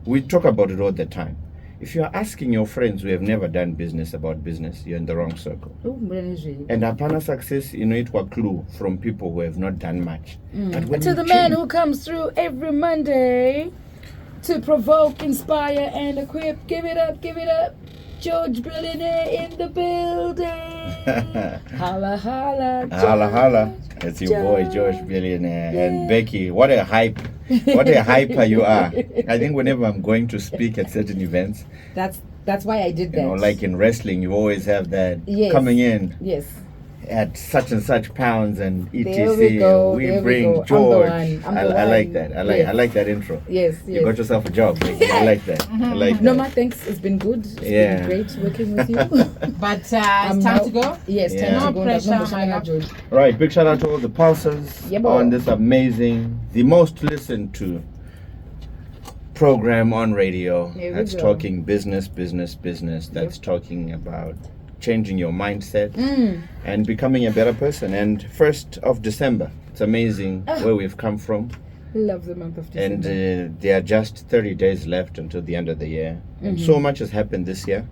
We talk about it all the time. If you're asking your friends who have never done business about business, you're in the wrong circle. And apana success, it was clue from people who have not done much. But to the man who comes through every Monday to provoke, inspire, and equip, give it up, George Billionaire in the building. Holla, holla. Holla, holla. It's your boy, George Billionaire. Yeah. And Becky, what a hyper you are. I think whenever I'm going to speak at certain events. That's why I did that. Like in wrestling, you always have that coming in. Yes. At such and such pounds and etc. We bring George. I like that. I like that intro. Yes. You got yourself a job. I like that. No, my thanks. It's been good. It's been great working with you. But it's time to go. Yes, time to go. Pressure, right. Big shout out to all the pulsers on this amazing, the most listened to program on radio. That's talking business. That's talking about changing your mindset and becoming a better person. And 1st of December, it's amazing where we've come from. Love the month of December. And there are just 30 days left until the end of the year. And so much has happened this year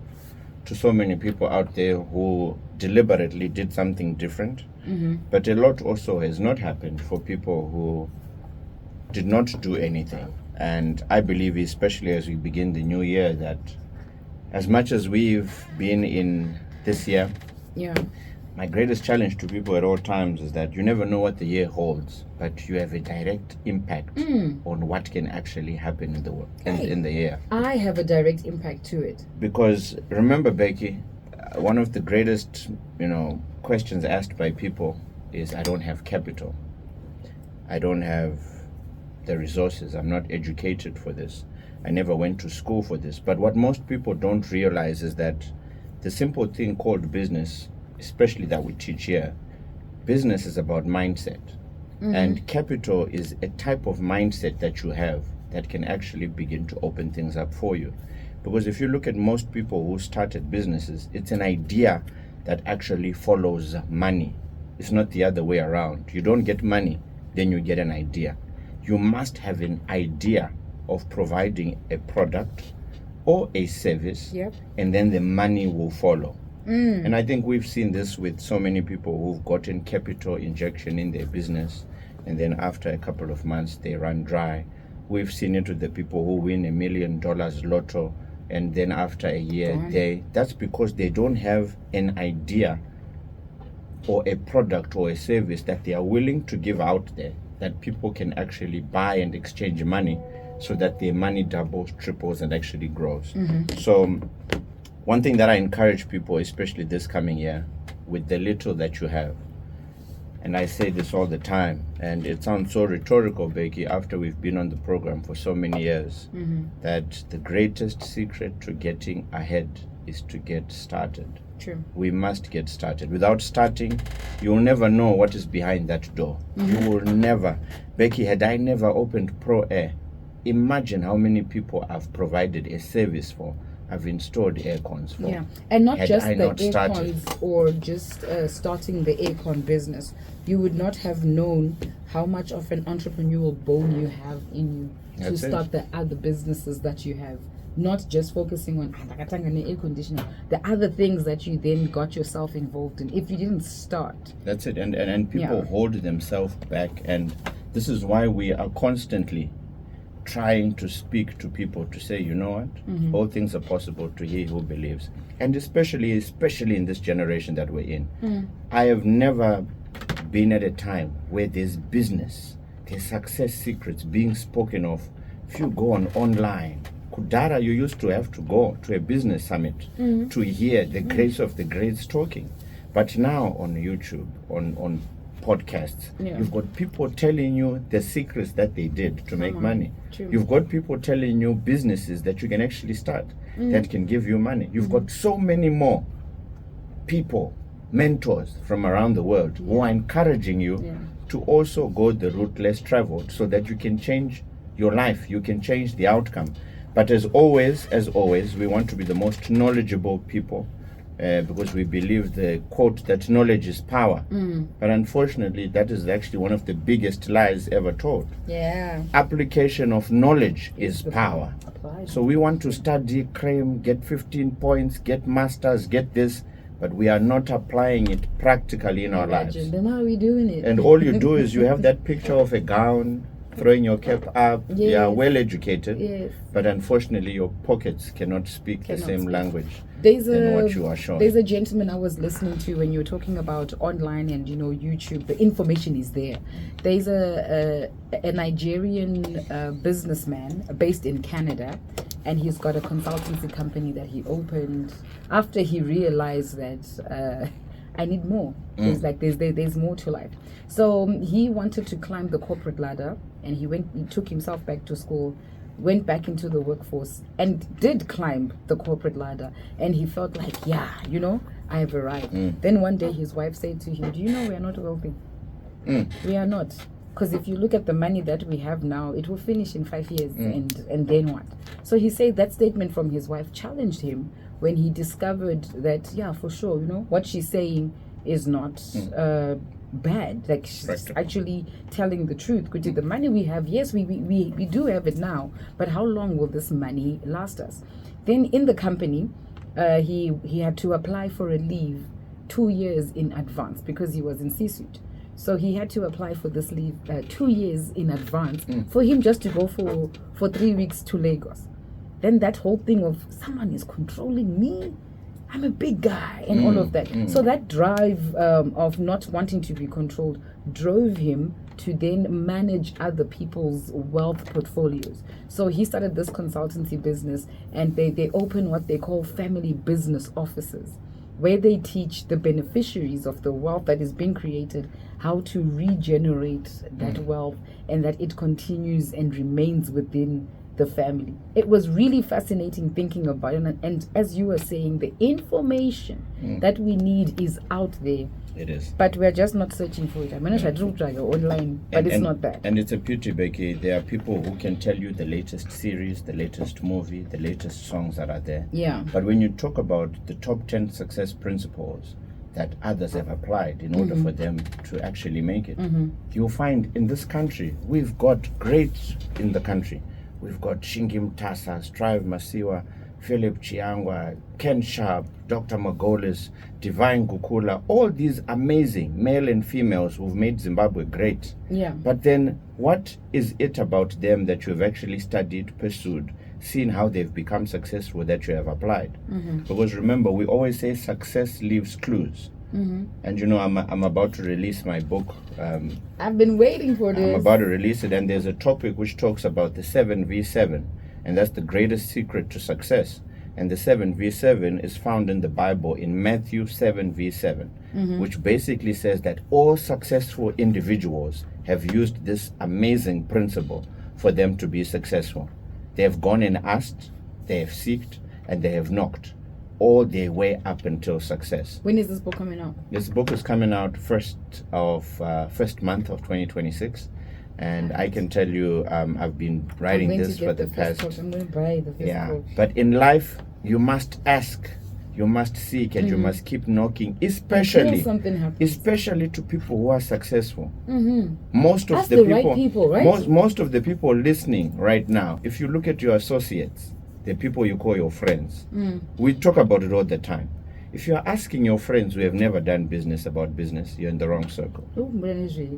to so many people out there who deliberately did something different. But a lot also has not happened for people who did not do anything. And I believe, especially as we begin the new year, that as much as we've been in this year, my greatest challenge to people at all times is that you never know what the year holds, but you have a direct impact on what can actually happen in the world in the year. I have a direct impact to it. Because remember, Becky, one of the greatest questions asked by people is, I don't have capital, I don't have the resources, I'm not educated for this, I never went to school for this. But what most people don't realize is that the simple thing called business, especially that we teach here, business is about mindset. And capital is a type of mindset that you have that can actually begin to open things up for you. Because if you look at most people who started businesses, it's an idea that actually follows money. It's not the other way around. You don't get money, then you get an idea. You must have an idea of providing a product or a service, and then the money will follow. And I think we've seen this with so many people who've gotten capital injection in their business, and then after a couple of months they run dry. We've seen it with the people who win $1 million lotto, and then after a year that's because they don't have an idea or a product or a service that they are willing to give out there that people can actually buy and exchange money, so that their money doubles, triples, and actually grows. So one thing that I encourage people, especially this coming year, with the little that you have, and I say this all the time, and it sounds so rhetorical, Becky, after we've been on the program for so many years, that the greatest secret to getting ahead is to get started. True. We must get started. Without starting, you'll never know what is behind that door. You will never. Becky, had I never opened Pro Air, imagine how many people I've provided a service for. I've installed air cons for. Yeah, and not just the air cons or just starting the aircon business. You would not have known how much of an entrepreneurial bone you have in you to start the other businesses that you have. Not just focusing on air conditioner, the other things that you then got yourself involved in if you didn't start. That's it. And people hold themselves back, and this is why we are constantly trying to speak to people to say, you know what, all things are possible to he who believes. And especially in this generation that we're in. I have never been at a time where there's business, there's success secrets being spoken of. If you go online, Kudara, you used to have to go to a business summit to hear the grace of the greats talking. But now on YouTube, on podcasts, you've got people telling you the secrets that they did to make money. True. You've got people telling you businesses that you can actually start that can give you money. You've got so many more people, mentors from around the world who are encouraging you to also go the route less traveled, so that you can change your life, you can change the outcome. But as always, we want to be the most knowledgeable people because we believe the quote that knowledge is power. But unfortunately, that is actually one of the biggest lies ever told. Yeah. Application of knowledge is power. Applied. So we want to study, cram, get 15 points, get masters, get this, but we are not applying it practically in our lives. Then how are we doing it? And all you do is you have that picture of a gown, throwing your cap up, Yes. you are well educated, Yes. but unfortunately your pockets cannot speak the same language than what you are showing. There's a gentleman I was listening to when you were talking about online and YouTube. The information is there. There's a Nigerian businessman based in Canada, and he's got a consultancy company that he opened after he realized that I need more. There's more to life. So he wanted to climb the corporate ladder, and he took himself back to school, went back into the workforce, and did climb the corporate ladder. And he felt like, I have arrived. Then one day his wife said to him, "Do you know we are not wealthy? We are not. Because if you look at the money that we have now, it will finish in 5 years, and then what?" So he said that statement from his wife challenged him when he discovered that, for sure, what she's saying is not bad. Like, she's actually telling the truth. Because the money we have, yes, we do have it now, but how long will this money last us? Then in the company, he had to apply for a leave 2 years in advance because he was in C-suite. So he had to apply for this leave 2 years in advance for him just to go for 3 weeks to Lagos. Then that whole thing of someone is controlling me, I'm a big guy, and all of that. So that drive of not wanting to be controlled drove him to then manage other people's wealth portfolios. So he started this consultancy business, and they open what they call family business offices, where they teach the beneficiaries of the wealth that is being created how to regenerate that wealth, and that it continues and remains within the family. It was really fascinating thinking about it, and as you were saying, the information that we need is out there. It is. But we're just not searching for it. I managed to try online, but it's not that. And it's a pity, Becky. There are people who can tell you the latest series, the latest movie, the latest songs that are there. Yeah. But when you talk about the top 10 success principles that others have applied in order for them to actually make it, you'll find in this country, we've got greats in the country. We've got Shingi Mtasa, Strive Masiwa, Philip Chiangwa, Ken Sharp, Dr. Magolis, Divine Kukula, all these amazing male and females who've made Zimbabwe great. Yeah. But then what is it about them that you've actually studied, pursued, seen how they've become successful that you have applied? Because remember, we always say success leaves clues. And I'm about to release my book. I've been waiting for this. I'm about to release it, and there's a topic which talks about the 7v7, and that's the greatest secret to success. And the 7v7 is found in the Bible in Matthew 7v7, which basically says that all successful individuals have used this amazing principle for them to be successful. They have gone and asked, they have seeked, and they have knocked all their way up until success. When is this book coming out? This book is coming out first month of 2026, and I can tell you, I've been writing this for the past. I'm going to buy the first book. But in life, you must ask, you must seek, and you must keep knocking, especially to people who are successful. Most of the people, right people, right? Most of the people listening right now, if you look at your associates, the people you call your friends, we talk about it all the time. If you're asking your friends who have never done business about business, you're in the wrong circle.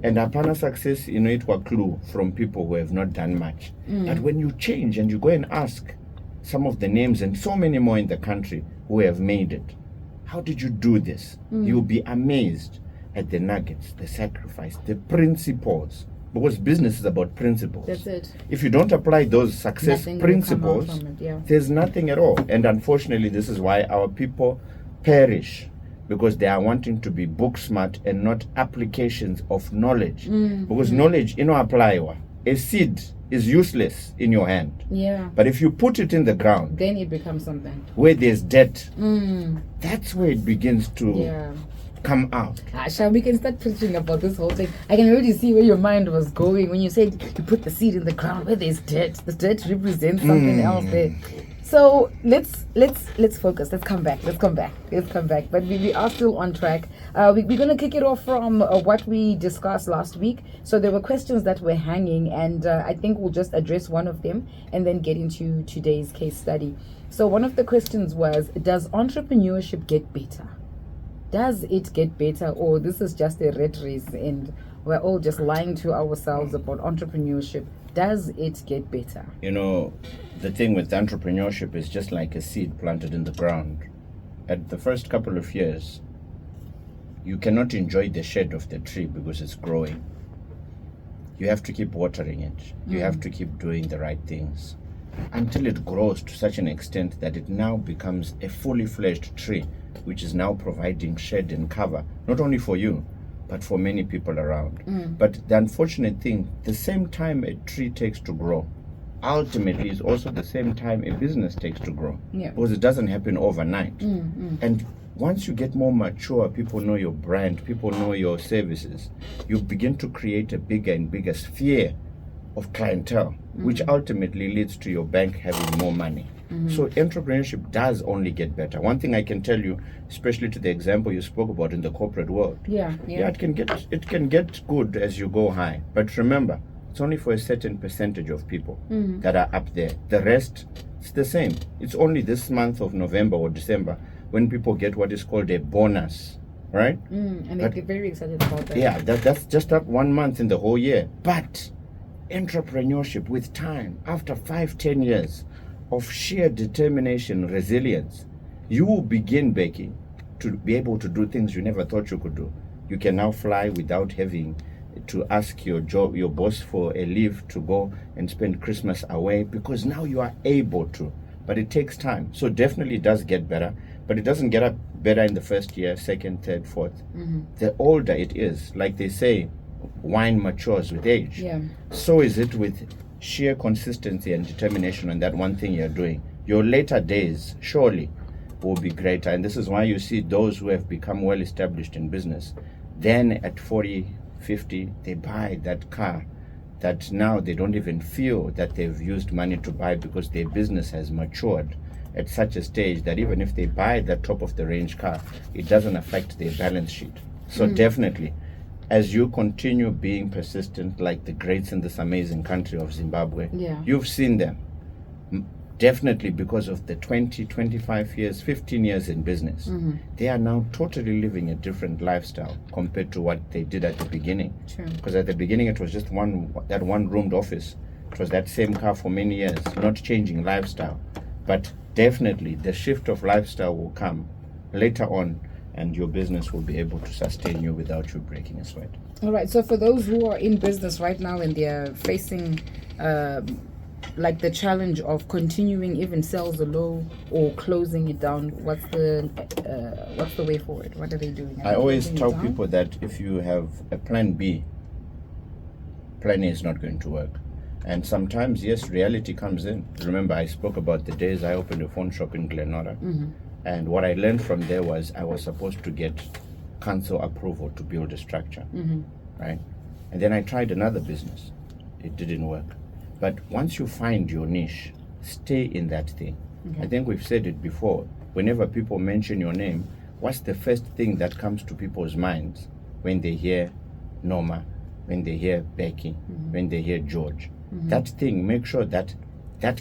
And upon success, it was clue from people who have not done much. But when you change and you go and ask some of the names and so many more in the country who have made it, how did you do this? You'll be amazed at the nuggets, the sacrifice, the principles. Because business is about principles. That's it. If you don't apply those success principles, there's nothing at all. And unfortunately, this is why our people perish, because they are wanting to be book smart and not applications of knowledge. Because knowledge, apply. A seed is useless in your hand. Yeah. But if you put it in the ground, then it becomes something. Where there's debt, that's where it begins to come out. Asha, we can start preaching about this whole thing. I can already see where your mind was going when you said you put the seed in the ground where there's dirt. The dirt represents something else there. So let's focus. Let's come back. But we are still on track. We're gonna kick it off from what we discussed last week. So there were questions that were hanging, and I think we'll just address one of them and then get into today's case study. So one of the questions was, does entrepreneurship get better? Does it get better, or this is just a rat race and we're all just lying to ourselves about entrepreneurship? Does it get better? You know, the thing with entrepreneurship is just like a seed planted in the ground. At the first couple of years, you cannot enjoy the shade of the tree because it's growing. You have to keep watering it. You have to keep doing the right things until it grows to such an extent that it now becomes a fully fledged tree, which is now providing shade and cover, not only for you, but for many people around. But the unfortunate thing, the same time a tree takes to grow, ultimately is also the same time a business takes to grow. Because it doesn't happen overnight. And once you get more mature, people know your brand, people know your services, you begin to create a bigger and bigger sphere of clientele, which ultimately leads to your bank having more money. So entrepreneurship does only get better. One thing I can tell you, especially to the example you spoke about in the corporate world, it can get good as you go high. But remember, it's only for a certain percentage of people that are up there. The rest, it's the same. It's only this month of November or December when people get what is called a bonus, right? And they get very excited about that. Yeah, that's just that 1 month in the whole year. But entrepreneurship with time, after 5-10 years of sheer determination, resilience, you will begin, Becky, to be able to do things you never thought you could do. You can now fly without having to ask your boss for a leave to go and spend Christmas away, because now you are able to. But it takes time. So definitely it does get better, but it doesn't get better in the first year, second, third, fourth. The older it is, like they say, wine matures with age. So is it with sheer consistency and determination on that one thing you're doing. Your later days surely will be greater. And this is why you see those who have become well established in business, then at 40, 50, they buy that car that now they don't even feel that they've used money to buy, because their business has matured at such a stage that even if they buy that top of the range car, it doesn't affect their balance sheet. So definitely, as you continue being persistent like the greats in this amazing country of Zimbabwe, you've seen them. Definitely because of the 20, 25 years, 15 years in business, they are now totally living a different lifestyle compared to what they did at the beginning. Because at the beginning it was just that one-roomed office. It was that same car for many years, not changing lifestyle. But definitely the shift of lifestyle will come later on, and your business will be able to sustain you without you breaking a sweat. All right. So for those who are in business right now and they're facing like the challenge of continuing even sales low or closing it down, what's the way forward? What are they doing? I always tell people that if you have a plan B, plan A is not going to work. And sometimes, yes, reality comes in. Remember, I spoke about the days I opened a phone shop in Glenora. And what I learned from there was I was supposed to get council approval to build a structure, right? And then I tried another business. It didn't work. But once you find your niche, stay in that thing. I think we've said it before. Whenever people mention your name, what's the first thing that comes to people's minds when they hear Norma, when they hear Becky, when they hear George? That thing, make sure that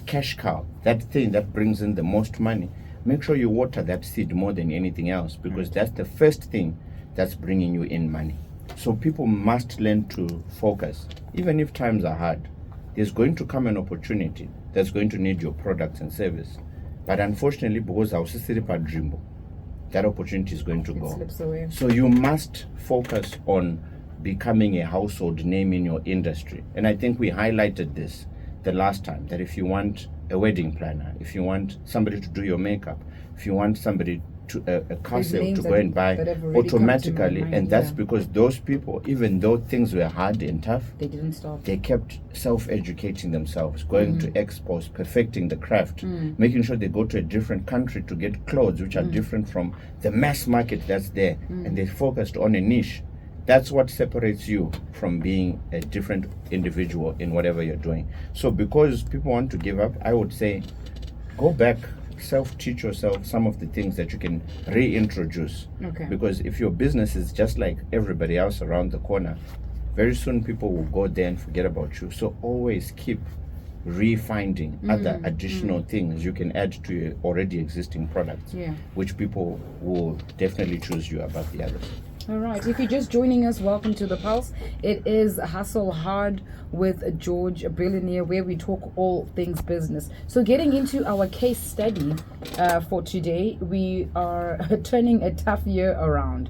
cash cow, that thing that brings in the most money, make sure you water that seed more than anything else, because that's the first thing that's bringing you in money. So people must learn to focus. Even if times are hard, there's going to come an opportunity that's going to need your products and service. But unfortunately, because our Dreambo, that opportunity is going to go. Slips away. So you must focus on becoming a household name in your industry. And I think we highlighted this the last time, that if you want a wedding planner, if you want somebody to do your makeup, if you want somebody to a car sale to go and buy automatically, and that's because those people, even though things were hard and tough, they didn't stop. They kept self-educating themselves, going to expos, perfecting the craft, making sure they go to a different country to get clothes which are different from the mass market that's there, and they focused on a niche. That's what separates you from being a different individual in whatever you're doing. So because people want to give up, I would say go back, self-teach yourself some of the things that you can reintroduce. Okay. Because if your business is just like everybody else around the corner, very soon people will go there and forget about you. So always keep refinding other additional things you can add to your already existing products, which people will definitely choose you above the others. All right. If you're just joining us, welcome to The Pulse. It is Hustle Hard with George, a billionaire, where we talk all things business. So getting into our case study for today, we are turning a tough year around.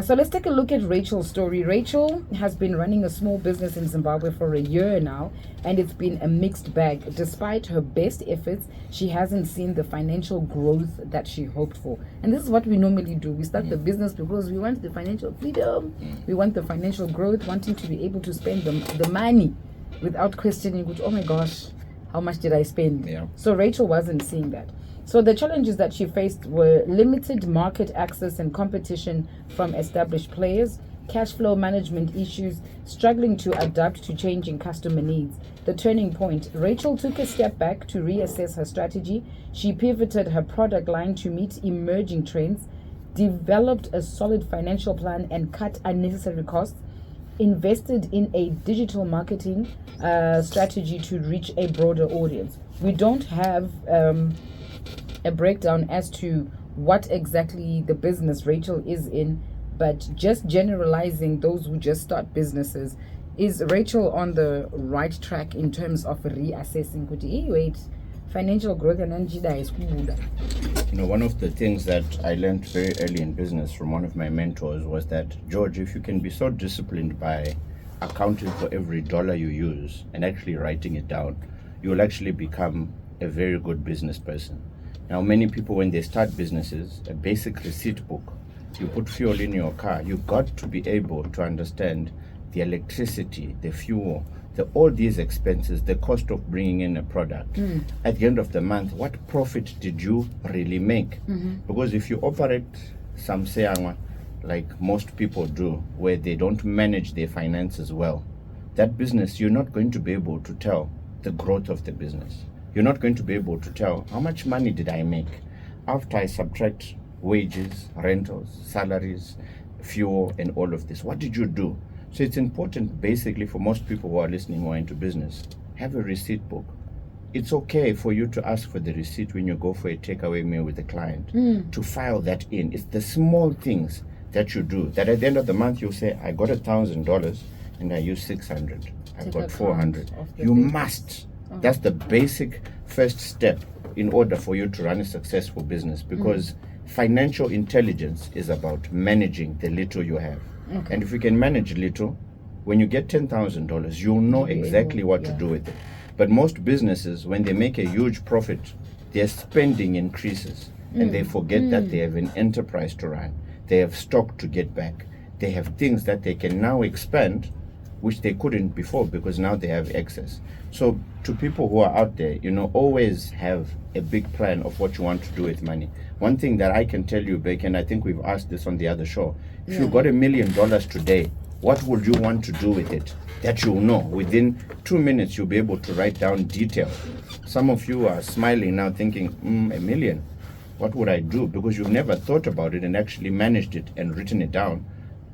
So let's take a look at Rachel's story. Rachel has been running a small business in Zimbabwe for a year now, and it's been a mixed bag. Despite her best efforts, she hasn't seen the financial growth that she hoped for. And this is what we normally do. We start the business because we want the financial freedom, we want the financial growth, wanting to be able to spend the money without questioning, which, oh my gosh, how much did I spend? So Rachel wasn't seeing that. So the challenges that she faced were limited market access and competition from established players, cash flow management issues, struggling to adapt to changing customer needs. The turning point: Rachel took a step back to reassess her strategy. She pivoted her product line to meet emerging trends, developed a solid financial plan and cut unnecessary costs, invested in a digital marketing strategy to reach a broader audience. We don't have a breakdown as to what exactly the business Rachel is in, but just generalizing those who just start businesses, is Rachel on the right track in terms of reassessing? Wait, financial growth and is good. You know, one of the things that I learned very early in business from one of my mentors was that, George, if you can be so disciplined by accounting for every dollar you use and actually writing it down, you will actually become a very good business person. Now, many people, when they start businesses, a basic receipt book, you put fuel in your car, you got to be able to understand the electricity, the fuel, all these expenses, the cost of bringing in a product. At the end of the month, what profit did you really make? Because if you operate some seanga, like most people do, where they don't manage their finances well, that business, you're not going to be able to tell the growth of the business. You're not going to be able to tell how much money did I make after I subtract wages, rentals, salaries, fuel, and all of this. What did you do? So it's important, basically, for most people who are listening who are into business, have a receipt book. It's okay for you to ask for the receipt when you go for a takeaway meal with a client, to file that in. It's the small things that you do that at the end of the month you'll say, I got $1,000 and I used 600. I got 400. You must. That's the basic first step in order for you to run a successful business, because financial intelligence is about managing the little you have. And if you can manage little, when you get $10,000, you'll know exactly what to do with it. But most businesses, when they make a huge profit, their spending increases and they forget that they have an enterprise to run. They have stock to get back. They have things that they can now expand, which they couldn't before, because now they have excess. So to people who are out there, always have a big plan of what you want to do with money. One thing that I can tell you, Beck, and I think we've asked this on the other show, if you got $1 million today, what would you want to do with it? That you'll know. Within 2 minutes, you'll be able to write down detail. Some of you are smiling now thinking, $1 million, what would I do? Because you've never thought about it and actually managed it and written it down.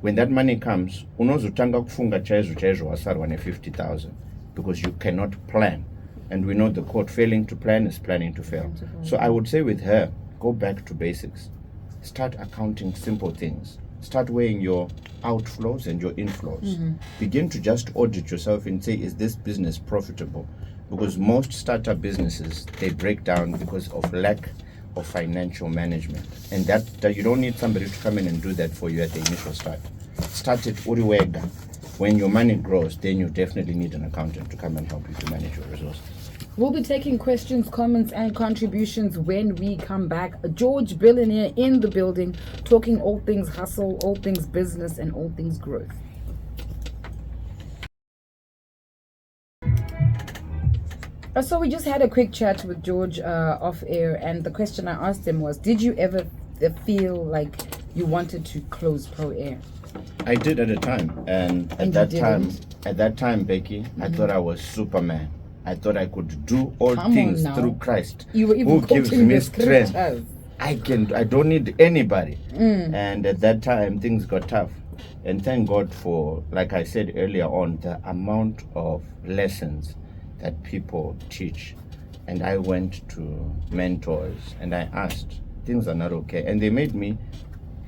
When that money comes, unozotanga kufunga chaizo wasarwa ne 50,000, because you cannot plan. And we know the quote, failing to plan is planning to fail. So I would say with her, go back to basics. Start accounting simple things. Start weighing your outflows and your inflows. Begin to just audit yourself and say, is this business profitable? Because most startup businesses, they break down because of lack of financial management. And that you don't need somebody to come in and do that for you at the initial start. Start it uriwega. When your money grows, then you definitely need an accountant to come and help you to manage your resources. We'll be taking questions, comments, and contributions when we come back. George, billionaire, in the building, talking all things hustle, all things business, and all things growth. So we just had a quick chat with George off air, and the question I asked him was, did you ever feel like you wanted to close Pro Air? I did at a time, and at that time, Becky, I thought I was Superman. I thought I could do all things through Christ, you were even who gives quoting me the strength. scriptures. I don't need anybody. And at that time, things got tough. And thank God for, like I said earlier on, the amount of lessons that people teach. And I went to mentors and I asked, things are not okay. And they made me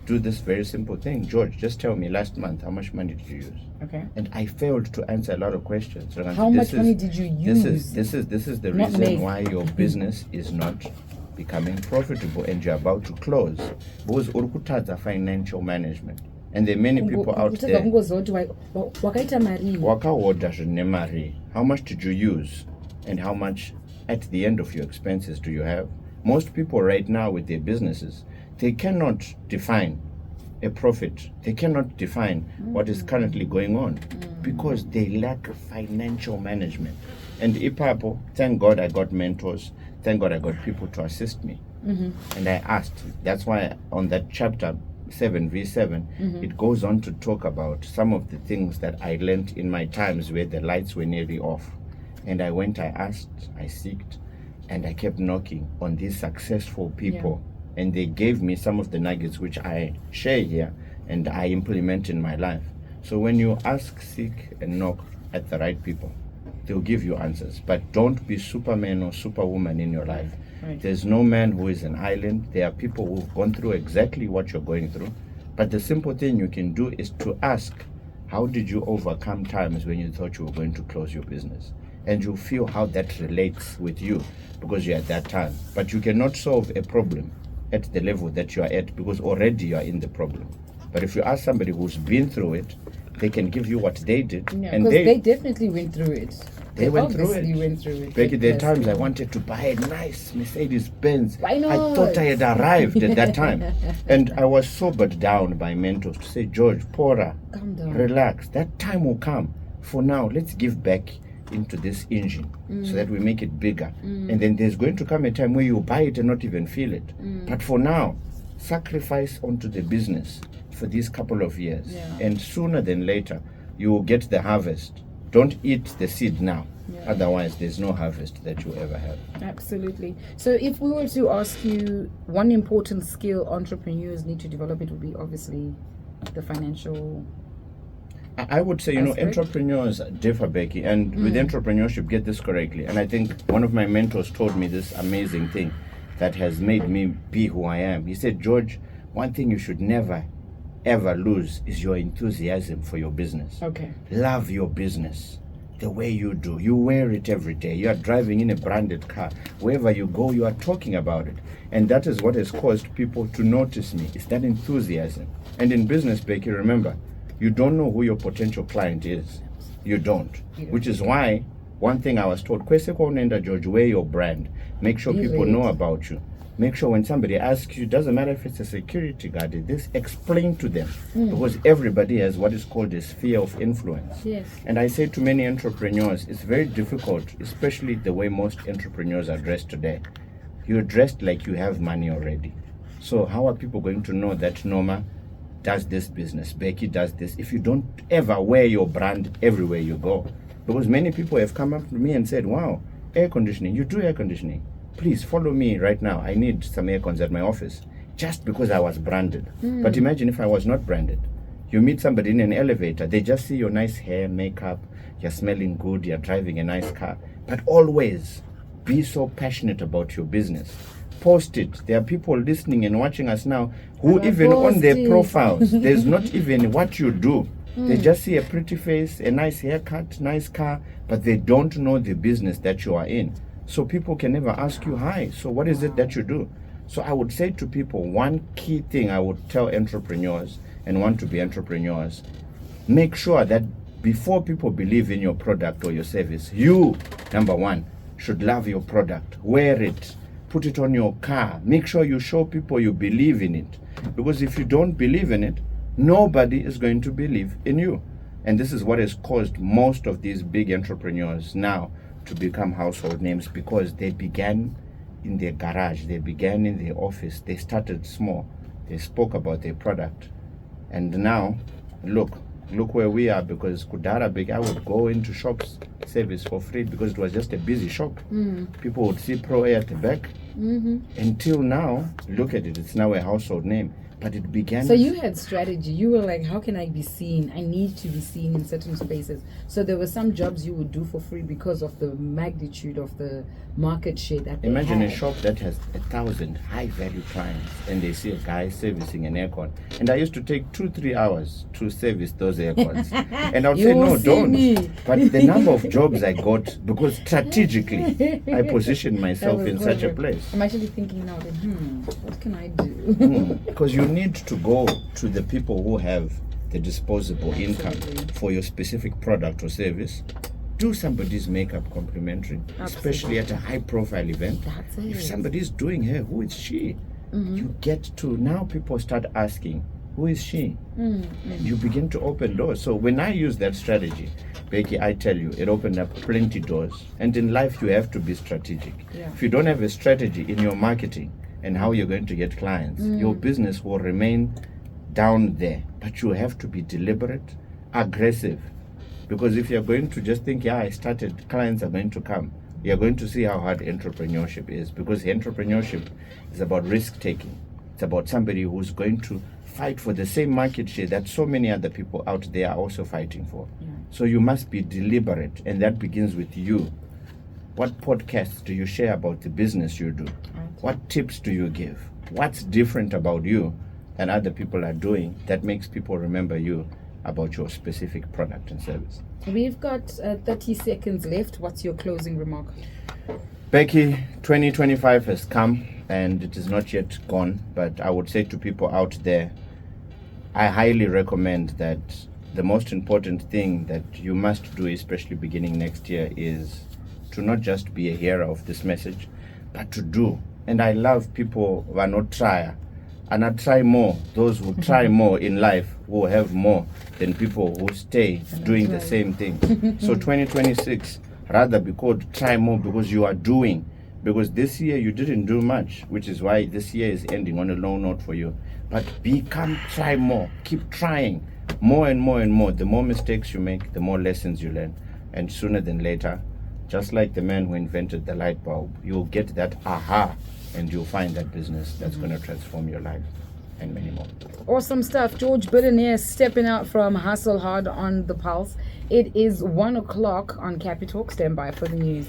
do this very simple thing. George, just tell me last month, how much money did you use? Okay. And I failed to answer a lot of questions. How much money did you use? This is the Not reason make. why your business is not becoming profitable and you're about to close. Because urukutaza financial management. And there are many people out there. Wakaoda zvine mari. How much did you use? And how much at the end of your expenses do you have? Most people right now with their businesses, they cannot define a profit. They cannot define what is currently going on because they lack financial management. And Ipapo, thank God I got mentors. Thank God I got people to assist me. And I asked. That's why on that chapter 7v7, it goes on to talk about some of the things that I learned in my times where the lights were nearly off. And I went, I asked, I seeked, and I kept knocking on these successful people. Yeah. And they gave me some of the nuggets which I share here and I implement in my life. So when you ask, seek, and knock at the right people, they'll give you answers. But don't be Superman or Superwoman in your life. Right. There's no man who is an island. There are people who've gone through exactly what you're going through. But the simple thing you can do is to ask, how did you overcome times when you thought you were going to close your business? And you'll feel how that relates with you because you're at that time. But you cannot solve a problem at the level that you are at because already you are in the problem. But if you ask somebody who's been through it, they can give you what they did. Yeah, and they definitely went through it. They went through it. Becky, there are times I wanted to buy a nice Mercedes Benz. Why not? I thought I had arrived at that time. And I was sobered down by mentors to say, George, Pora, calm down. Relax. That time will come. For now, let's give back into this engine so that we make it bigger. And then there's going to come a time where you buy it and not even feel it. But for now, sacrifice onto the business for these couple of years. Yeah. And sooner than later, you will get the harvest. Don't eat the seed now. Yeah. Otherwise, there's no harvest that you ever have. Absolutely. So if we were to ask you one important skill entrepreneurs need to develop, it would be obviously the financial I would say, entrepreneurs differ, Becky, and with entrepreneurship, get this correctly. And I think one of my mentors told me this amazing thing that has made me be who I am. He said, George, one thing you should never, ever lose is your enthusiasm for your business. Okay. Love your business the way you do. You wear it every day. You are driving in a branded car. Wherever you go, you are talking about it. And that is what has caused people to notice me. It's that enthusiasm. And in business, Becky, remember, you don't know who your potential client is. You don't. Which is why one thing I was told, George, wear your brand. Make sure people know about you. Make sure when somebody asks you, doesn't matter if it's a security guard, this explain to them. Because everybody has what is called a sphere of influence. Yes. And I say to many entrepreneurs, it's very difficult, especially the way most entrepreneurs are dressed today. You're dressed like you have money already. So how are people going to know that Norma does this business, Becky does this, if you don't ever wear your brand everywhere you go? Because many people have come up to me and said, wow, air conditioning, you do air conditioning. Please follow me right now. I need some air cons at my office. Just because I was branded. But imagine if I was not branded. You meet somebody in an elevator, they just see your nice hair, makeup, you're smelling good, you're driving a nice car. But always be so passionate about your business. Post it. There are people listening and watching us now who even on their profiles, there's not even what you do. They just see a pretty face, a nice haircut, nice car, but they don't know the business that you are in. So people can never ask you, hi, so what is it that you do? So I would say to people, one key thing I would tell entrepreneurs and want to be entrepreneurs, make sure that before people believe in your product or your service, you, number one, should love your product, wear it, put it on your car. Make sure you show people you believe in it. Because if you don't believe in it, nobody is going to believe in you. And this is what has caused most of these big entrepreneurs now to become household names, because they began in their garage, they began in their office, they started small, they spoke about their product. And now, look, look where we are, because Kudara Big, I would go into shops, service for free, because it was just a busy shop. People would see Pro Air at the back. Until now, look at it, it's now a household name. But it began. So you had strategy. You were like, how can I be seen? I need to be seen in certain spaces. So there were some jobs you would do for free because of the magnitude of the market share that they Imagine had. a shop that has 1,000 high-value clients, and they see a guy servicing an aircon. And I used to take 2-3 hours to service those aircons. And I would say, no, don't. Me. But the number of jobs I got, because strategically I positioned myself in such a place. I'm actually thinking now that, what can I do? Because you need to go to the people who have the disposable income for your specific product or service. Do somebody's makeup complimentary, especially at a high-profile event. If somebody's doing hair, who is she? You get to, now people start asking, who is she? And you begin to open doors. So when I use that strategy, Becky, I tell you, it opened up plenty doors. And in life, you have to be strategic. If you don't have a strategy in your marketing and how you're going to get clients, your business will remain down there. But you have to be deliberate, aggressive. Because if you're going to just think, I started, clients are going to come, you're going to see how hard entrepreneurship is. Because entrepreneurship is about risk-taking. It's about somebody who's going to fight for the same market share that so many other people out there are also fighting for. So you must be deliberate, and that begins with you. What podcasts do you share about the business you do? What tips do you give? What's different about you than other people are doing that makes people remember you about your specific product and service? We've got 30 seconds left. What's your closing remark? Becky, 2025 has come and it is not yet gone, but I would say to people out there, I highly recommend that the most important thing that you must do, especially beginning next year, is to not just be a hearer of this message, but to do. And I love people who are not trier. And I try more. Those who try more in life will have more than people who stay doing the same thing. So 2026, rather be called try more, because you are doing. Because this year you didn't do much, which is why this year is ending on a low note for you. But try more. Keep trying more and more and more. The more mistakes you make, the more lessons you learn. And sooner than later, just like the man who invented the light bulb, you'll get that aha, and you'll find that business that's going to transform your life, and many more. Awesome stuff. George Billionaire stepping out from Hustle Hard on the Pulse. It is 1 o'clock on Capitalk. Stand by for the news.